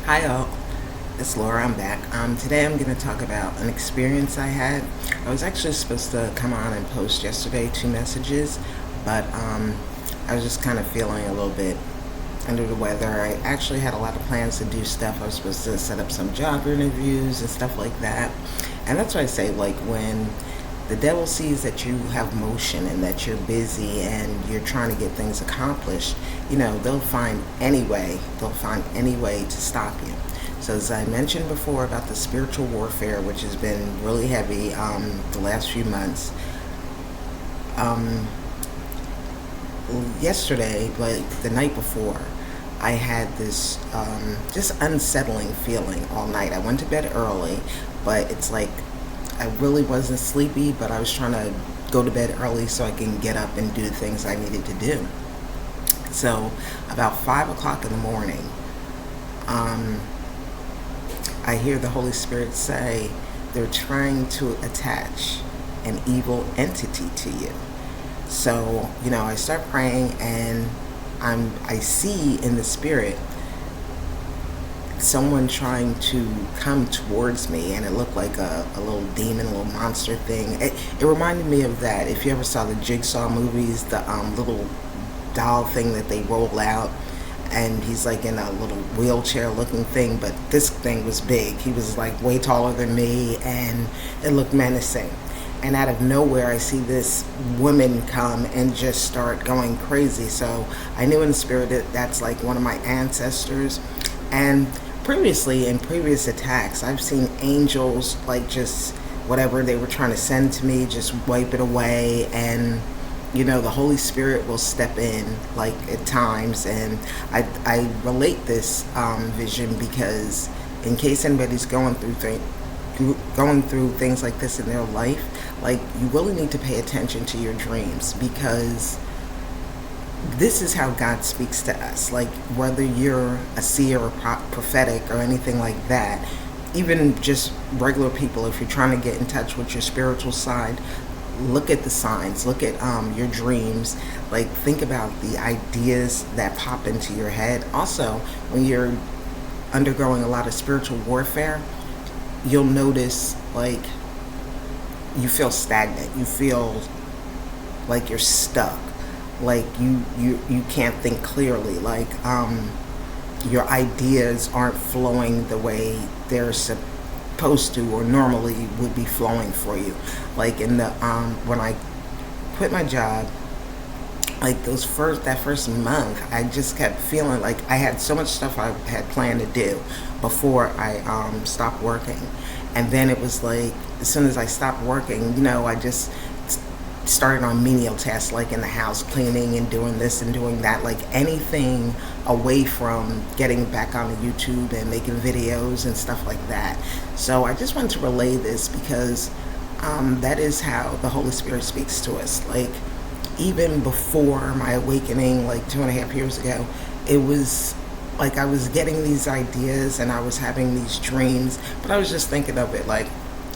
Hi all, it's Laura, I'm back. Today I'm going to talk about an experience I had. I was actually supposed to come on and post yesterday 2 messages, but I was just kind of feeling a little bit under the weather. I actually had a lot of plans to do stuff. I was supposed to set up some job interviews and stuff like that. And that's why I say, like, when the devil sees that you have motion and that you're busy and you're trying to get things accomplished, they'll find any way to stop you. So as I mentioned before about the spiritual warfare, which has been really heavy the last few months, yesterday, like the night before, I had this just unsettling feeling all night. I went to bed early, but it's like I really wasn't sleepy, but I was trying to go to bed early so I can get up and do the things I needed to do. So about 5 o'clock in the morning, I hear the Holy Spirit say they're trying to attach an evil entity to you. So, I start praying and I see in the spirit someone trying to come towards me, and it looked like a little demon, a little monster thing. It reminded me of that. If you ever saw the Jigsaw movies, the little doll thing that they roll out, and he's like in a little wheelchair looking thing, but this thing was big. He was like way taller than me, and it looked menacing. And out of nowhere, I see this woman come and just start going crazy. So I knew in the spirit that that's like one of my ancestors. And previously, in previous attacks, I've seen angels, like, just whatever they were trying to send to me, just wipe it away. And the Holy Spirit will step in, like, at times. And I relate this vision because in case anybody's going through things like this in their life, like, you really need to pay attention to your dreams, because this is how God speaks to us. Like, whether you're a seer or prophetic or anything like that, even just regular people, if you're trying to get in touch with your spiritual side, look at the signs, look at your dreams, like, think about the ideas that pop into your head. Also, when you're undergoing a lot of spiritual warfare, you'll notice, like, you feel stagnant, you feel like you're stuck, like you can't think clearly, like your ideas aren't flowing the way they're supposed to or normally would be flowing for you. Like in the when I quit my job, like that first month, I just kept feeling like I had so much stuff I had planned to do before I stopped working. And then it was like, as soon as I stopped working, I just started on menial tasks, like in the house, cleaning and doing this and doing that, like anything away from getting back on YouTube and making videos and stuff like that. So I just wanted to relay this because that is how the Holy Spirit speaks to us. Like, even before my awakening, like 2.5 years ago, it was like I was getting these ideas and I was having these dreams, but I was just thinking of it like,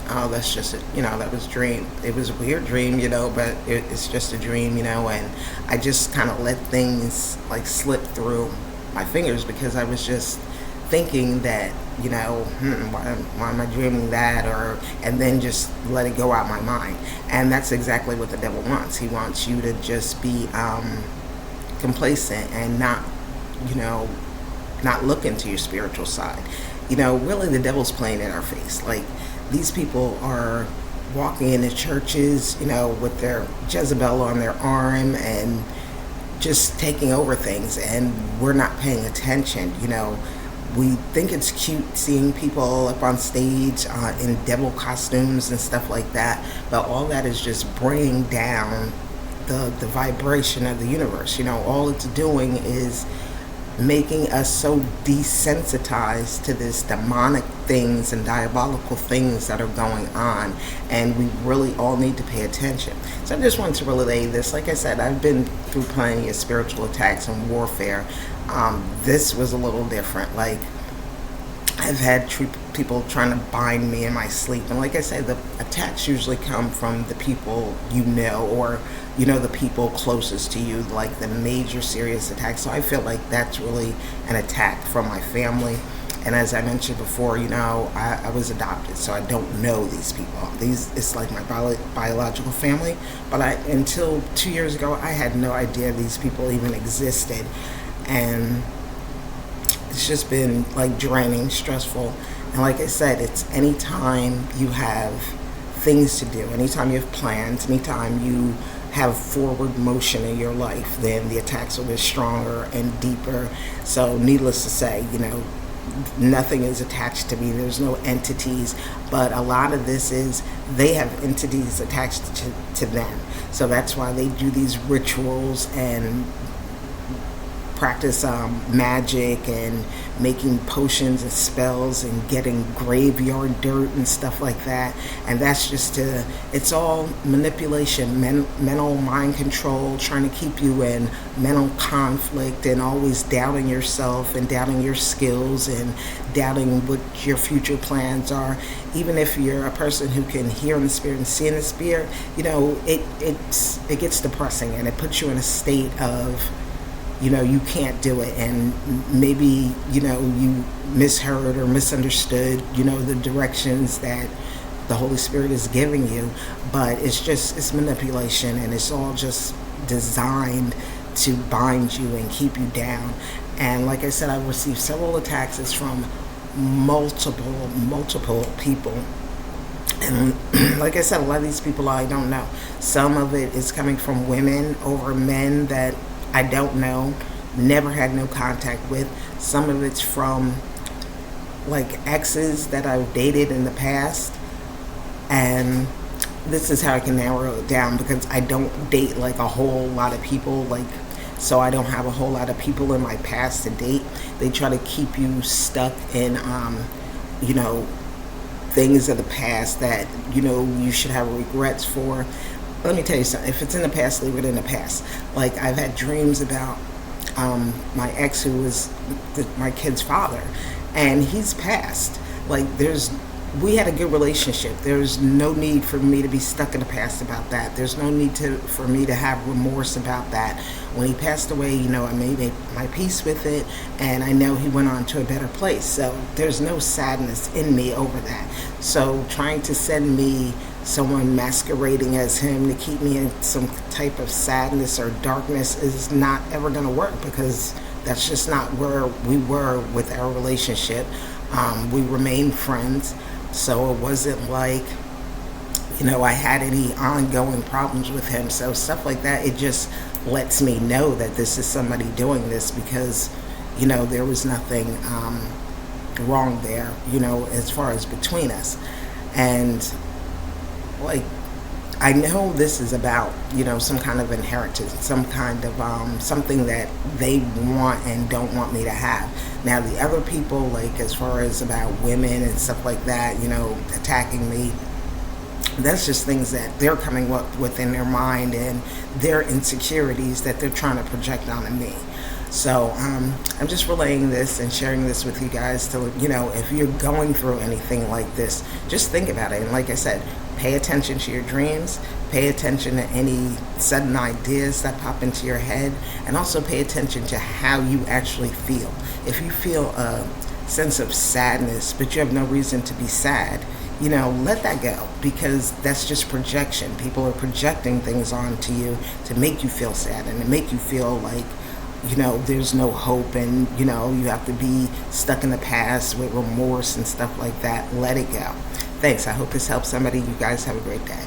oh, that's just that was a dream. It was a weird dream, but it's just a dream, and I just kind of let things like slip through my fingers because I was just thinking that, why am I dreaming that, and then just let it go out my mind. And that's exactly what the devil wants. He wants you to just be complacent and not look into your spiritual side. Really, the devil's playing in our face. Like, these people are walking into churches, with their Jezebel on their arm and just taking over things, and we're not paying attention. We think it's cute seeing people up on stage in devil costumes and stuff like that, but all that is just bringing down the vibration of the universe. All it's doing is making us so desensitized to this demonic things and diabolical things that are going on, and we really all need to pay attention. So I just wanted to relay this. Like I said, I've been through plenty of spiritual attacks and warfare. This was a little different. Like, I've had people trying to bind me in my sleep, and like I said, the attacks usually come from the people or the people closest to you, like the major serious attacks. So I feel like that's really an attack from my family. And as I mentioned before, I was adopted, so I don't know these people. It's like my biological family, but until 2 years ago, I had no idea these people even existed. And it's just been like draining, stressful. And like I said, it's anytime you have things to do, anytime you have plans, anytime you have forward motion in your life, then the attacks will be stronger and deeper. So needless to say, nothing is attached to me. There's no entities, but a lot of this is they have entities attached to them. So that's why they do these rituals and practice magic and making potions and spells and getting graveyard dirt and stuff like that. And that's just it's all manipulation, mental mind control, trying to keep you in mental conflict and always doubting yourself and doubting your skills and doubting what your future plans are. Even if you're a person who can hear in the spirit and see in the spirit, it gets depressing, and it puts you in a state of you can't do it, and maybe you misheard or misunderstood the directions that the Holy Spirit is giving you, but it's manipulation, and it's all just designed to bind you and keep you down. And like I said, I've received several attacks. It's from multiple people. And like I said, a lot of these people I don't know. Some of it is coming from women over men that I don't know, never had no contact with. Some of it's from like exes that I've dated in the past. And this is how I can narrow it down, because I don't date like a whole lot of people, so I don't have a whole lot of people in my past to date. They try to keep you stuck in things of the past that you should have regrets for. Let me tell you something. If it's in the past, leave it in the past. Like, I've had dreams about my ex, who was my kid's father, and he's passed. Like, we had a good relationship. There's no need for me to be stuck in the past about that. There's no need for me to have remorse about that. When he passed away, I made my peace with it, and I know he went on to a better place. So there's no sadness in me over that. So trying to send me someone masquerading as him to keep me in some type of sadness or darkness is not ever going to work, because that's just not where we were with our relationship. We remained friends, so it wasn't like I had any ongoing problems with him. So stuff like that, it just lets me know that this is somebody doing this, because there was nothing wrong there, as far as between us. And like, I know this is about, some kind of inheritance, some kind of something that they want and don't want me to have. Now, the other people, like, as far as about women and stuff like that, attacking me, that's just things that they're coming up with in their mind, and their insecurities that they're trying to project onto me. So I'm just relaying this and sharing this with you guys to, if you're going through anything like this, just think about it. And like I said, pay attention to your dreams, pay attention to any sudden ideas that pop into your head, and also pay attention to how you actually feel. If you feel a sense of sadness, but you have no reason to be sad, let that go, because that's just projection. People are projecting things onto you to make you feel sad and to make you feel like, there's no hope, and, you have to be stuck in the past with remorse and stuff like that. Let it go. Thanks. I hope this helps somebody. You guys have a great day.